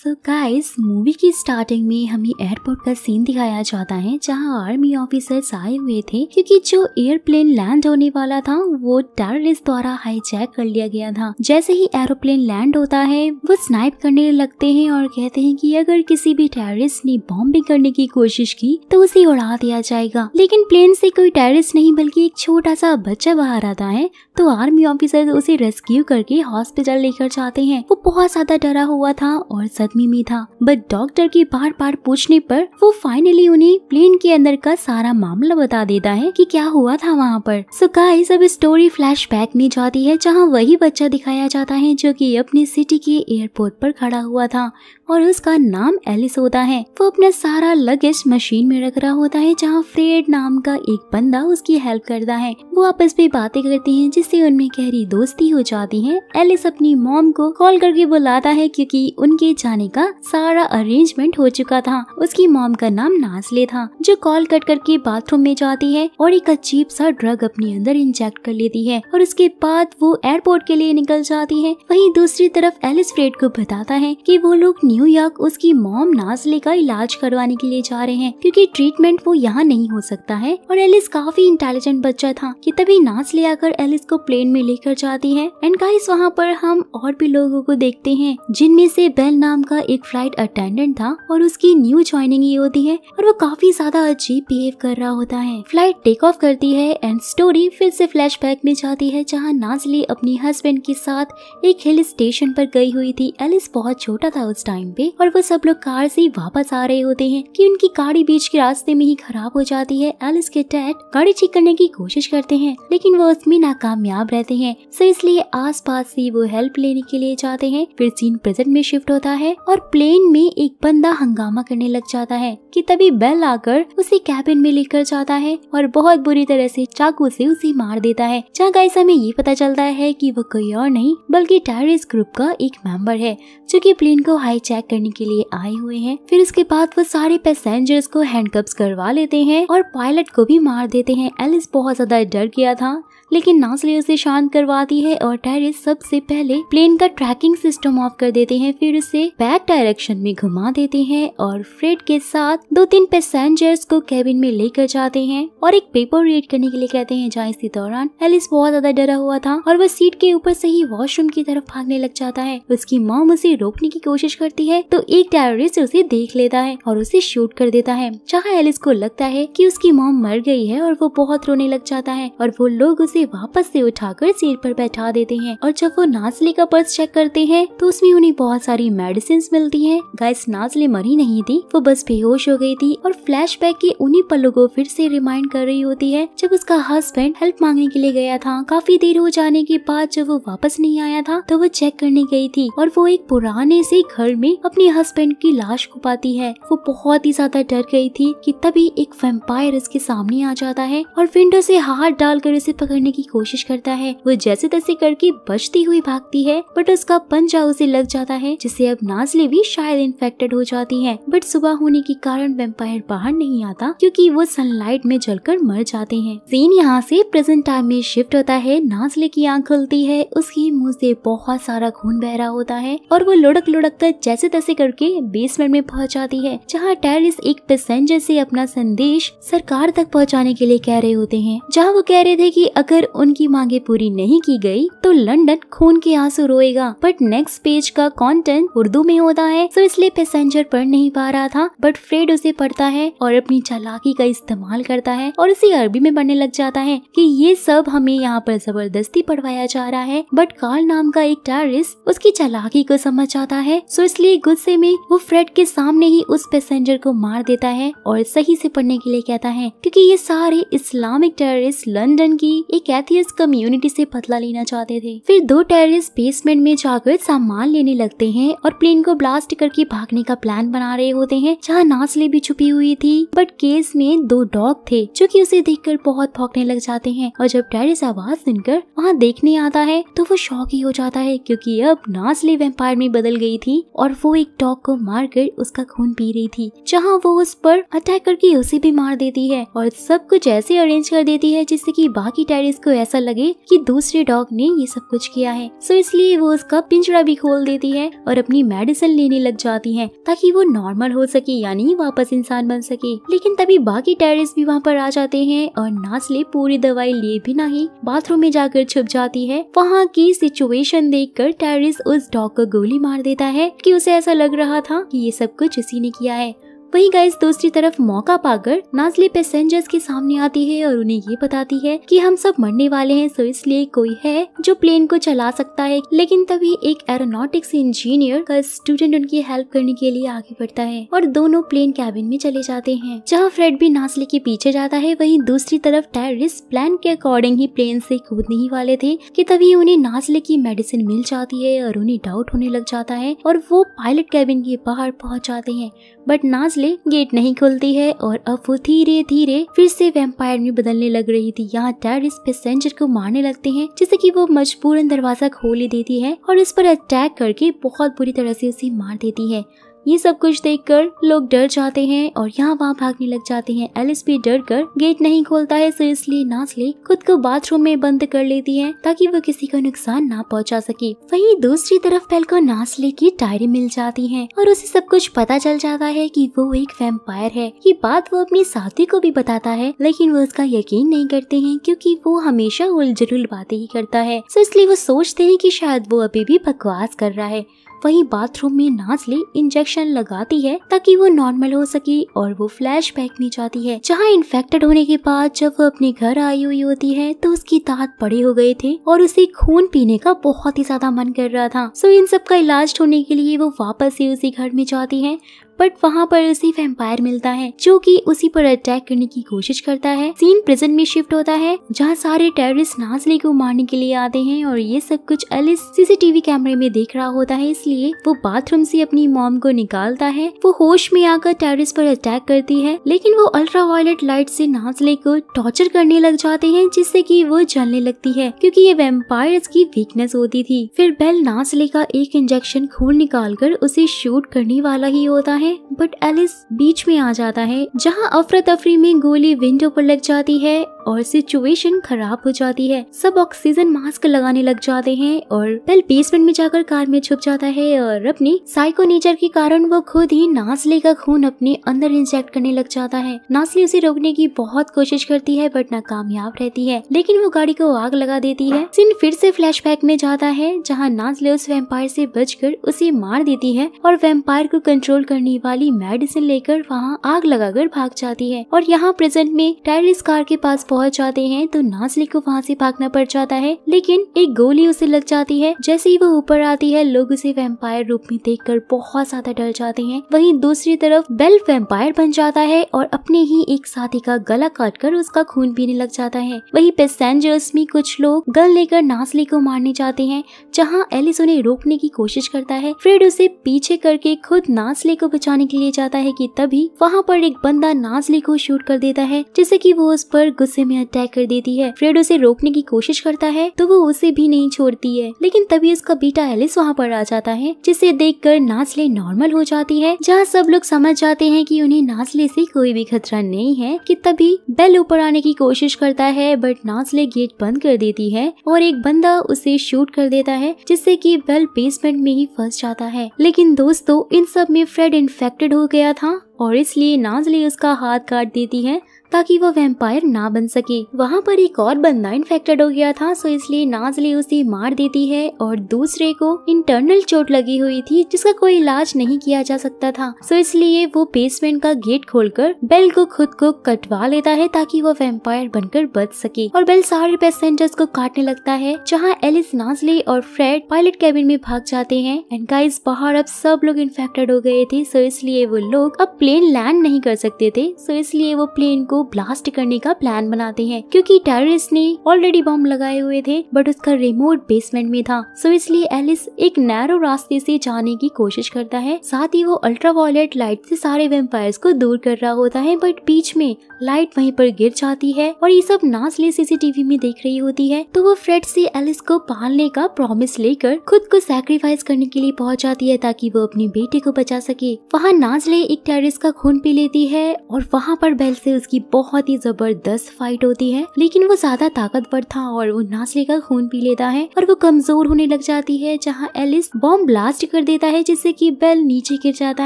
So guys, movie की starting में हमें एयरपोर्ट का सीन दिखाया जाता है जहां आर्मी ऑफिसर्स आए हुए थे क्योंकि जो एयरप्लेन लैंड होने वाला था वो टेररिस्ट द्वारा हाईजैक कर लिया गया था। जैसे ही एरोप्लेन लैंड होता है वो स्नाइप करने लगते हैं और कहते हैं कि अगर किसी भी टेररिस्ट ने बॉम्बिंग करने की कोशिश की तो उसे उड़ा दिया जाएगा। लेकिन प्लेन से कोई टेररिस्ट नहीं बल्कि एक छोटा सा बच्चा बाहर आता है तो आर्मी ऑफिसर उसे रेस्क्यू करके हॉस्पिटल लेकर जाते हैं। वो बहुत ज्यादा डरा हुआ था और सदमे में था, बट डॉक्टर के बार बार पूछने पर वो फाइनली उन्हें प्लेन के अंदर का सारा मामला बता देता है कि क्या हुआ था वहाँ पर। सो गाइस, अब स्टोरी फ्लैशबैक में जाती है जहाँ वही बच्चा दिखाया जाता है जो कि अपने सिटी के एयरपोर्ट पर खड़ा हुआ था और उसका नाम एलिस होता है। वो अपना सारा लगेज मशीन में रख रहा होता है जहाँ फ्रेड नाम का एक बंदा उसकी हेल्प करता है। वो आपस में बातें करती हैं जिससे उनमें गहरी दोस्ती हो जाती है। एलिस अपनी मॉम को कॉल करके बुलाता है क्योंकि उनके जाने का सारा अरेंजमेंट हो चुका था। उसकी मॉम का नाम नाज़ले था जो कॉल कट करके बाथरूम में जाती है और एक अजीब सा ड्रग अपने अंदर इंजेक्ट कर लेती है और उसके बाद वो एयरपोर्ट के लिए निकल जाती है। वहीं दूसरी तरफ एलिस फ्रेड को बताता है कि वो लोग न्यूयॉर्क उसकी मॉम नाज़ले का इलाज करवाने के लिए जा रहे हैं क्योंकि ट्रीटमेंट वो यहाँ नहीं हो सकता है। और एलिस काफी इंटेलिजेंट बच्चा था कि तभी नाज़ले आकर एलिस को प्लेन में लेकर जाती है। एंड गाइस, वहाँ पर हम और भी लोगों को देखते हैं जिनमें से बेल नाम का एक फ्लाइट अटेंडेंट था और उसकी न्यू ज्वाइनिंग ही होती है और वो काफी ज्यादा अजीब बिहेव कर रहा होता है। फ्लाइट टेक ऑफ करती है एंड स्टोरी फिर से फ्लैशबैक में जाती है जहाँ नाज़ले अपनी हस्बैंड के साथ एक हिल स्टेशन पर गई हुई थी। एलिस बहुत छोटा था उस टाइम पे और वो सब लोग कार से वापस आ रहे होते हैं कि उनकी गाड़ी बीच के रास्ते में ही खराब हो जाती है। एलिस के डैड गाड़ी ठीक करने की कोशिश करते हैं लेकिन वो उसमें नाकामयाब रहते हैं, सो इसलिए आसपास से वो हेल्प लेने के लिए जाते हैं। फिर सीन प्रेजेंट में शिफ्ट होता है और प्लेन में एक बंदा हंगामा करने लग जाता है कि तभी बेल आकर उसे कैबिन में लेकर जाता है और बहुत बुरी तरह से चाकू से उसे मार देता है। जहाँ गाइस हमें ये पता चलता है कि वो कोई और नहीं बल्कि टेररिस्ट ग्रुप का एक मेंबर है जो कि प्लेन को हाईजैक करने के लिए आए हुए हैं। फिर उसके बाद वो सारे पैसेंजर्स को हैंडकफ्स करवा लेते हैं और पायलट को भी मार देते हैं। एलिस बहुत ज्यादा डर गया था लेकिन नाज़ले उसे शांत करवाती है और टेररिस्ट सबसे पहले प्लेन का ट्रैकिंग सिस्टम ऑफ कर देते हैं, फिर उसे बैक डायरेक्शन में घुमा देते हैं और फ्रेड के साथ 2-3 पैसेंजर्स को कैबिन में लेकर जाते हैं और एक पेपर रीड करने के लिए कहते हैं। जहाँ इसी दौरान एलिस बहुत ज्यादा डरा हुआ था और वह सीट के ऊपर से ही वॉशरूम की तरफ भागने लग जाता है। उसकी मॉम उसे रोकने की कोशिश करती है तो एक टेररिस्ट उसे देख लेता है और उसे शूट कर देता है। जहाँ एलिस को लगता है कि उसकी मॉम मर गई है और वो बहुत रोने लग जाता है और वो लोग उसे वापस से उठाकर सीट पर बैठा देते हैं। और जब वो नाज़ले का पर्स चेक करते हैं तो उसमें उन्हें बहुत सारी मेडिसिन मिलती हैं। गाइस, नाज़ले मरी नहीं थी, वो बस बेहोश हो गई थी और फ्लैशबैक के उन्हीं पलों को फिर से रिमाइंड कर रही होती है जब उसका हस्बैंड हेल्प मांगने के लिए गया था। काफी देर हो जाने के बाद जब वो वापस नहीं आया था तो वो चेक करने गई थी और वो एक पुराने से घर में अपने हस्बैंड की लाश को पाती है। वो बहुत ही ज्यादा डर गई थी कि तभी एक वैम्पायर उसके सामने आ जाता है और विंडो से हाथ डालकर उसे पकड़ने की कोशिश करता है। वो जैसे तैसे करके बचती हुई भागती है बट उसका पंजा उसे लग जाता है जिससे अब नाज़ले भी शायद इन्फेक्टेड हो जाती है। बट सुबह होने के कारण वैम्पायर बाहर नहीं आता क्योंकि वो सनलाइट में जलकर मर जाते हैं। सीन यहाँ से प्रेजेंट टाइम में शिफ्ट होता है। नाज़ले की आंख खुलती है, उसकी मुंह से बहुत सारा खून बह रहा होता है और वो लुढ़क लुढ़क कर जैसे तैसे करके बेसमेंट में पहुंच जाती है जहाँ टेररिस्ट एक पैसेंजर से अपना संदेश सरकार तक पहुँचाने के लिए कह रहे होते हैं। जहाँ वो कह रहे थे कि अगर उनकी मांगे पूरी नहीं की गई तो लंदन खून के आंसू रोएगा। बट नेक्स्ट पेज का कंटेंट उर्दू में होता है तो इसलिए पैसेंजर पढ़ नहीं पा रहा था बट फ्रेड उसे पढ़ता है और अपनी चालाकी का इस्तेमाल करता है और उसे अरबी में पढ़ने लग जाता है कि ये सब हमें यहाँ पर जबरदस्ती पढ़वाया जा रहा है। बट कार्ल नाम का एक टेररिस्ट उसकी चालाकी को समझ जाता है सो इसलिए गुस्से में वो फ्रेड के सामने ही उस पैसेंजर को मार देता है और सही से पढ़ने के लिए कहता है क्योंकि ये सारे इस्लामिक टेररिस्ट लंदन की एक एथियस्ट कम्युनिटी से बदला लेना चाहते थे। फिर 2 टेररिस्ट बेसमेंट में जाकर सामान लेने लगते हैं और प्लेन को ब्लास्ट करके भागने का प्लान बना रहे होते हैं जहाँ नाज़ले भी छुपी हुई थी। बट केस में 2 डॉग थे जो कि उसे देखकर बहुत भौंकने लग जाते हैं और जब टेररिस्ट आवाज सुनकर वहाँ देखने आता है तो वो शॉक ही हो जाता है क्योंकि अब नाज़ले वैम्पायर में बदल गई थी और वो एक डॉग को मारकर उसका खून पी रही थी। जहाँ वो उस पर अटैक करके उसे भी मार देती है और सब कुछ ऐसे अरेंज कर देती है जिससे कि बाकी टेररिस्ट एलिस को ऐसा लगे कि दूसरे डॉग ने ये सब कुछ किया है। सो इसलिए वो उसका पिंजरा भी खोल देती है और अपनी मेडिसिन लेने लग जाती है ताकि वो नॉर्मल हो सके, यानी वापस इंसान बन सके। लेकिन तभी बाकी टेररिस्ट भी वहाँ पर आ जाते हैं और नाज़ले पूरी दवाई लिए बिना ही बाथरूम में जाकर छुप जाती है। वहाँ की सिचुएशन देखकर टेररिस्ट उस डॉग को गोली मार देता है कि उसे ऐसा लग रहा था कि ये सब कुछ उसी ने किया है। वहीं गाइस दूसरी तरफ मौका पाकर नाज़ले पैसेंजर्स के सामने आती है और उन्हें ये बताती है कि हम सब मरने वाले हैं, सो इसलिए कोई है जो प्लेन को चला सकता है। लेकिन तभी एक एरोनॉटिक्स इंजीनियर का स्टूडेंट उनकी हेल्प करने के लिए आगे बढ़ता है और दोनों प्लेन कैबिन में चले जाते हैं, जहाँ फ्रेड भी नाज़ले के पीछे जाता है। वहीं दूसरी तरफ टेररिस्ट प्लान के अकॉर्डिंग ही प्लेन से कूदने ही वाले थे कि तभी उन्हें नाज़ले की मेडिसिन मिल जाती है और उन्हें डाउट होने लग जाता है और वो पायलट कैबिन के बाहर पहुंच जाते हैं। बट नाज़ले गेट नहीं खुलती है और अब वो धीरे धीरे फिर से वैम्पायर में बदलने लग रही थी। यहाँ टेररिस्ट पैसेंजर को मारने लगते हैं, जिससे कि वो मजबूरन दरवाजा खोल ही देती है और उस पर अटैक करके बहुत बुरी तरह से उसे मार देती है। ये सब कुछ देखकर लोग डर जाते हैं और यहाँ वहाँ भागने लग जाते हैं। एलिस भी डर कर गेट नहीं खोलता है, सो इसलिए नाज़ले खुद को बाथरूम में बंद कर लेती है ताकि वो किसी को नुकसान ना पहुँचा सके। वहीं दूसरी तरफ बेल को नाज़ले की डायरी मिल जाती है और उसे सब कुछ पता चल जाता है कि वो एक वैम्पायर है। ये बात वो अपनी साथी को भी बताता है, लेकिन वो उसका यकीन नहीं करते हैं क्योंकि वो हमेशा उलझुल बातें ही करता है। सो इसलिए वो सोचते हैं कि शायद वो अभी भी बकवास कर रहा है। वहीं बाथरूम में नाज़ले इंजेक्शन लगाती है ताकि वो नॉर्मल हो सके और वो फ्लैशबैक में जाती है, जहाँ इन्फेक्टेड होने के बाद जब वो अपने घर आई हुई होती है तो उसकी दांत बड़े हो गए थे और उसे खून पीने का बहुत ही ज्यादा मन कर रहा था। सो इन सब का इलाज होने के लिए वो वापस से उसी घर में जाती है, बट वहाँ पर उसे वैम्पायर मिलता है जो कि उसी पर अटैक करने की कोशिश करता है। सीन प्रिजन में शिफ्ट होता है जहाँ सारे टेररिस्ट नाज़ले को मारने के लिए आते हैं और ये सब कुछ एलिस सीसीटीवी कैमरे में देख रहा होता है, इसलिए वो बाथरूम से अपनी मॉम को निकालता है। वो होश में आकर टेररिस्ट पर अटैक करती है, लेकिन वो अल्ट्रावायलेट लाइट से नाज़ले को टॉर्चर करने लग जाते हैं, जिससे कि वो जलने लगती है क्योंकि ये वैम्पायर्स की वीकनेस होती थी। फिर बेल नाज़ले का एक इंजेक्शन खून निकालकर उसे शूट करने वाला ही होता है, बट एलिस बीच में आ जाता है, जहां अफरा तफरी में गोली विंडो पर लग जाती है और सिचुएशन खराब हो जाती है। सब ऑक्सीजन मास्क लगाने लग जाते हैं और बेल बेसमेंट में जाकर कार में छुप जाता है और अपनी साइको नेचर के कारण वो खुद ही नाज़ले का खून अपने अंदर इंजेक्ट करने लग जाता है। नाज़ले उसे रोकने की बहुत कोशिश करती है बट नाकामयाब रहती है, लेकिन वो गाड़ी को आग लगा देती है। सीन फिर से फ्लैशबैक में जाता है जहाँ नाज़ले उस वैम्पायर से बचकर उसे मार देती है और वैम्पायर को कंट्रोल करने वाली मेडिसिन लेकर वहाँ आग लगाकर भाग जाती है। और यहाँ प्रेजेंट में टेररिस्ट कार के पास पहुँच जाते हैं तो नाज़ले को वहाँ से भागना पड़ जाता है, लेकिन एक गोली उसे लग जाती है। जैसे ही वो ऊपर आती है लोग उसे वैम्पायर रूप में देखकर बहुत ज्यादा डर जाते हैं। वहीं दूसरी तरफ बेल वैम्पायर बन जाता है और अपने ही एक साथी का गला काटकर उसका खून पीने लग जाता है। वहीं पैसेंजर्स में कुछ लोग गन लेकर नाज़ले को मारने जाते हैं, जहाँ एलिस उन्हें रोकने की कोशिश करता है। फ्रेड उसे पीछे करके खुद नाज़ले को बचाने के लिए जाता है कि तभी वहाँ पर एक बंदा नाज़ले को शूट कर देता है, जिससे कि वो उस पर गुस्से में अटैक कर देती है। फ्रेड उसे रोकने की कोशिश करता है तो वो उसे भी नहीं छोड़ती है, लेकिन तभी उसका बेटा एलिस वहाँ पर आ जाता है, जिसे देखकर नाज़ले नॉर्मल हो जाती है। जहाँ सब लोग समझ जाते हैं कि उन्हें नाज़ले से कोई भी खतरा नहीं है कि तभी बेल ऊपर आने की कोशिश करता है, बट नाज़ले गेट बंद कर देती है और एक बंदा उसे शूट कर देता है, जिससे कि बेल बेसमेंट में ही फंस जाता है। लेकिन दोस्तों इन सब में फ्रेड इन्फेक्टेड हो गया था और इसलिए नाज़ले उसका हाथ काट देती है ताकि वो वैम्पायर ना बन सके। वहाँ पर एक और बंदा इन्फेक्टेड हो गया था, सो इसलिए नाज़ले उसे मार देती है और दूसरे को इंटरनल चोट लगी हुई थी जिसका कोई इलाज नहीं किया जा सकता था। सो इसलिए वो बेसमेंट का गेट खोलकर बेल को खुद को कटवा लेता है ताकि वो वैम्पायर बनकर बच सके। और बेल सारे पैसेंजर्स को काटने लगता है, जहाँ एलिस, नाज़ले और फ्रेड पायलट कैबिन में भाग जाते हैं। एंड गाइस बाहर अब सब लोग इन्फेक्टेड हो गए थे, सो इसलिए वो लोग अब प्लेन लैंड नहीं कर सकते थे। सो इसलिए वो प्लेन को ब्लास्ट करने का प्लान बनाते हैं, क्योंकि टेररिस्ट ने ऑलरेडी बम लगाए हुए थे बट उसका रिमोट बेसमेंट में था। सो इसलिए एलिस एक नैरो रास्ते से जाने की कोशिश करता है, साथ ही वो अल्ट्रावायलेट लाइट से सारे वैम्पायर्स को दूर कर रहा होता है, बट बीच में लाइट वहीं पर गिर जाती है और ये सब नाज़ले सीसीटीवी में देख रही होती है। तो वो फ्रेड से एलिस को पालने का प्रॉमिस लेकर खुद को सैक्रिफाइस करने के लिए पहुंच जाती है ताकि वो अपने बेटे को बचा सके। वहाँ नाज़ले एक टेररिस्ट एलिस का खून पी लेती है और वहाँ पर बेल से उसकी बहुत ही जबरदस्त फाइट होती है, लेकिन वो ज्यादा ताकतवर था और वो नासले का खून पी लेता है और वो कमजोर होने लग जाती है, जहाँ एलिस बॉम्ब ब्लास्ट कर देता है जिससे कि बेल नीचे गिर जाता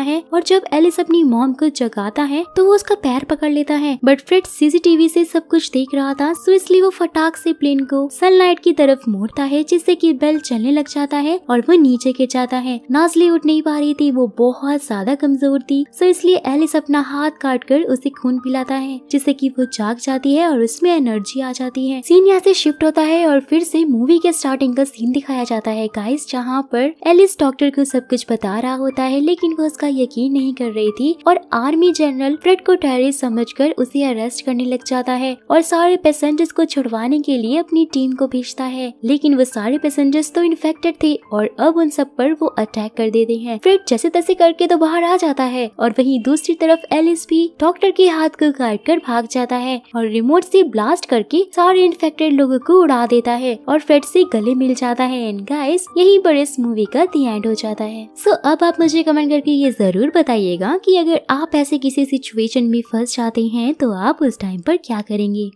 है। और जब एलिस अपनी मॉम को जगाता है तो वो उसका पैर पकड़ लेता है, बट फ्रेड सीसीटीवी से सब कुछ देख रहा था, सो इसलिए वो फटाक से प्लेन को सनलाइट की तरफ मोड़ता है जिससे कि बेल चलने लग जाता है और वो नीचे गिर जाता है। नाज़ली उठ नहीं पा रही थी, वो बहुत ज्यादा कमजोर थी, सो इसलिए एलिस अपना हाथ काट कर उसे खून पिलाता है जिससे कि वो जाग जाती है और उसमें एनर्जी आ जाती है। सीन यहाँ से शिफ्ट होता है और फिर से मूवी के स्टार्टिंग का सीन दिखाया जाता है गाइस, जहाँ पर एलिस डॉक्टर को सब कुछ बता रहा होता है, लेकिन वो उसका यकीन नहीं कर रही थी और आर्मी जनरल फ्रेड को टेररिस्ट समझकर उसे अरेस्ट करने लग जाता है और सारे पैसेंजर्स को छुड़वाने के लिए अपनी टीम को भेजता है, लेकिन वो सारे पैसेंजर्स तो इन्फेक्टेड थे और अब उन सब पर वो अटैक कर देते हैं। फ्रेड जैसे तैसे करके तो बाहर आ जाता है और वहीं दूसरी तरफ एलिस भी डॉक्टर के हाथ को काट कर भाग जाता है और रिमोट से ब्लास्ट करके सारे इन्फेक्टेड लोगों को उड़ा देता है और फ्रेड से गले मिल जाता है। एंड गाइस, यहीं पर इस मूवी का द एंड हो जाता है। सो अब आप मुझे कमेंट करके ये जरूर बताइएगा कि अगर आप ऐसे किसी सिचुएशन में फंस जाते हैं तो आप उस टाइम पर क्या करेंगे।